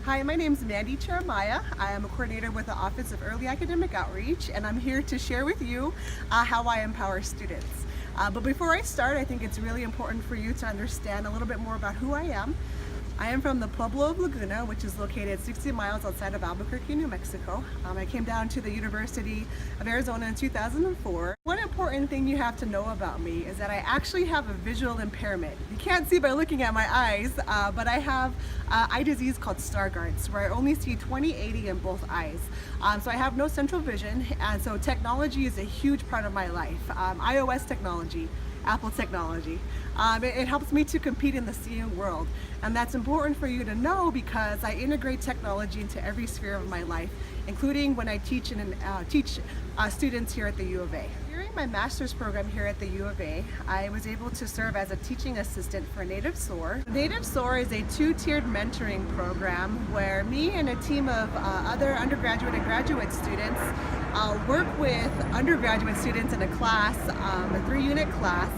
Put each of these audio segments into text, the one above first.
Hi, my name is Mandy. I am a coordinator with the Office of Early Academic Outreach, and I'm here to share with you how I empower students. But before I start, I think it's really important for you to understand a little bit more about who I am. I am from the Pueblo of Laguna, which is located 60 miles outside of Albuquerque, New Mexico. I came down to the University of Arizona in 2004. One important thing you have to know about me is that I actually have a visual impairment. You can't see by looking at my eyes, but I have eye disease called Stargardt's, where I only see 20/80 in both eyes. So I have no central vision, and so technology is a huge part of my life. iOS technology, Apple technology. It helps me to compete in the seeing world, and that's important for you to know because I integrate technology into every sphere of my life, including when I teach students here at the U of A. During my master's program here at the U of A, I was able to serve as a teaching assistant for Native SOAR. Native SOAR is a two-tiered mentoring program where me and a team of other undergraduate and graduate students work with undergraduate students in a class, a 3-unit class,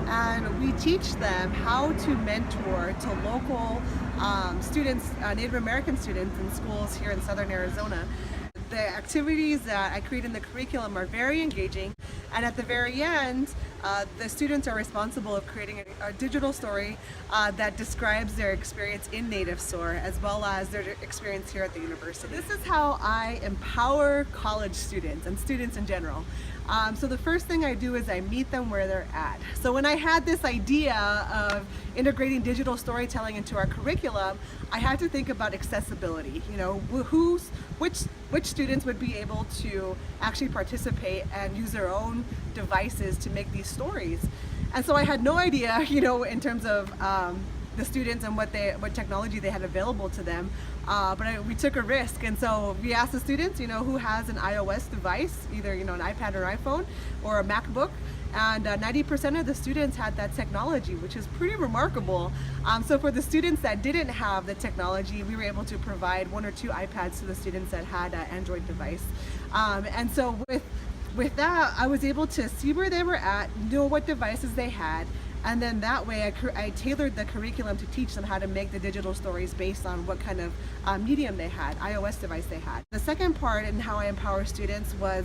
and we teach them how to mentor to local students, Native American students in schools here in Southern Arizona. The activities that I create in the curriculum are very engaging, and at the very end, the students are responsible of creating a digital story that describes their experience in Native SOAR as well as their experience here at the university. This is how I empower college students and students in general. So the first thing I do is I meet them where they're at. So when I had this idea of integrating digital storytelling into our curriculum, I had to think about accessibility. You know, which students would be able to actually participate and use their own devices to make these stories. And so I had no idea, you know, in terms of the students and what technology they had available to them, but we took a risk, and so we asked the students, you know, who has an iOS device, either, you know, an iPad or iPhone or a MacBook, and 90% of the students had that technology, which is pretty remarkable. So for the students that didn't have the technology, we were able to provide 1 or 2 iPads to the students that had an Android device. And so with that, I was able to see where they were at, know what devices they had, and then that way I tailored the curriculum to teach them how to make the digital stories based on what kind of medium they had, iOS device they had. The second part in how I empower students was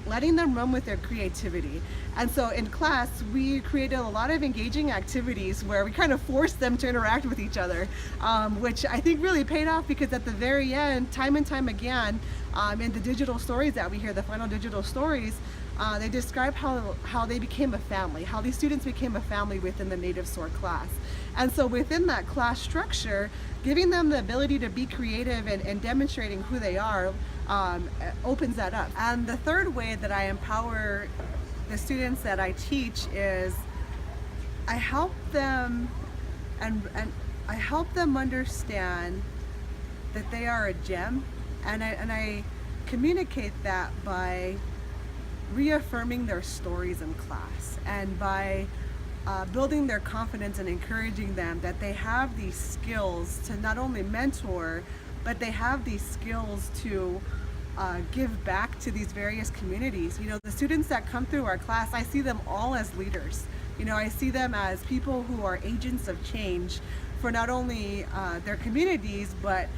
letting them run with their creativity. And so in class, we created a lot of engaging activities where we kind of forced them to interact with each other, which I think really paid off because at the very end, time and time again, in the digital stories that we hear, the final digital stories, they describe how they became a family, how these students became a family within the Native SOAR class. And so within that class structure, giving them the ability to be creative and demonstrating who they are opens that up. And the third way that I empower the students that I teach is I help them and I help them understand that they are a gem, and I communicate that by reaffirming their stories in class and by building their confidence and encouraging them that they have these skills to not only mentor, but they have these skills to give back to these various communities. You know, the students that come through our class, I see them all as leaders. You know, I see them as people who are agents of change for not only their communities, but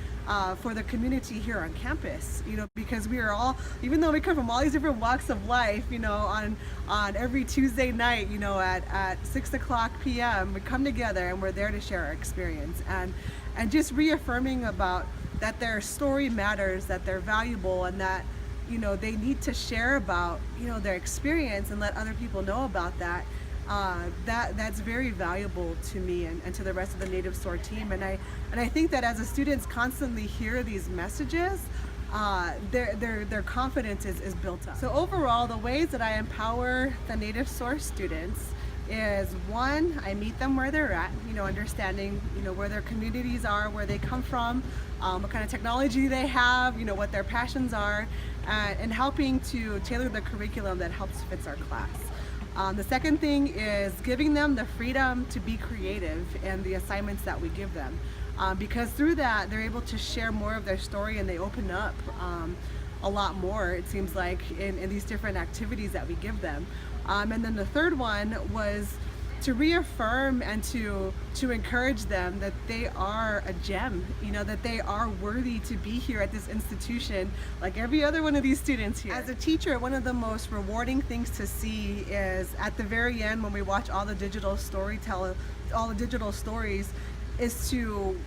for the community here on campus, you know, because we are all, even though we come from all these different walks of life, you know, on every Tuesday night, you know, at 6:00 p.m., we come together and we're there to share our experience and just reaffirming about that their story matters, that they're valuable, and that, you know, they need to share about, you know, their experience and let other people know about that. That's very valuable to me and to the rest of the Native SOAR team. And I think that as the students constantly hear these messages, their confidence is built up. So overall, the ways that I empower the Native SOAR students is, one, I meet them where they're at, you know, understanding, you know, where their communities are, where they come from, what kind of technology they have, you know, what their passions are, and helping to tailor the curriculum that helps fits our class. The second thing is giving them the freedom to be creative in the assignments that we give them, because through that they're able to share more of their story and they open up a lot more, it seems like, in these different activities that we give them. And then the third one was reaffirm and to encourage them that they are a gem, that they are worthy to be here at this institution like every other one of these students here. As a teacher, one of the most rewarding things to see is at the very end when we watch all the digital stories, is to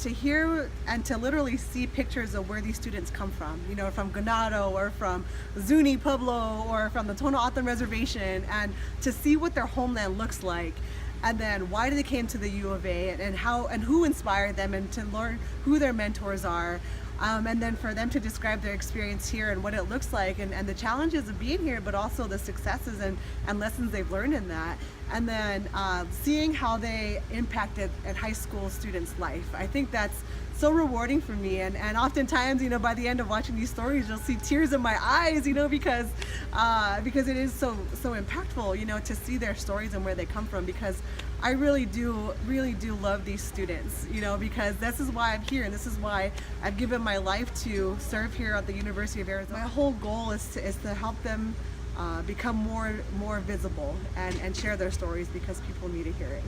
hear and to literally see pictures of where these students come from Ganado or from Zuni Pueblo or from the Tono Atham Reservation, and to see what their homeland looks like, and then why they came to the U of A, and how and who inspired them, and to learn who their mentors are. And then for them to describe their experience here and what it looks like, and the challenges of being here, but also the successes and lessons they've learned in that. And then seeing how they impacted a high school student's life. I think that's so rewarding for me. And oftentimes, by the end of watching these stories, you'll see tears in my eyes, because it is so impactful, to see their stories and where they come from, because I really do love these students, because this is why I'm here, and this is why I've given my life to serve here at the University of Arizona. My whole goal is to help them become more visible and share their stories, because people need to hear it.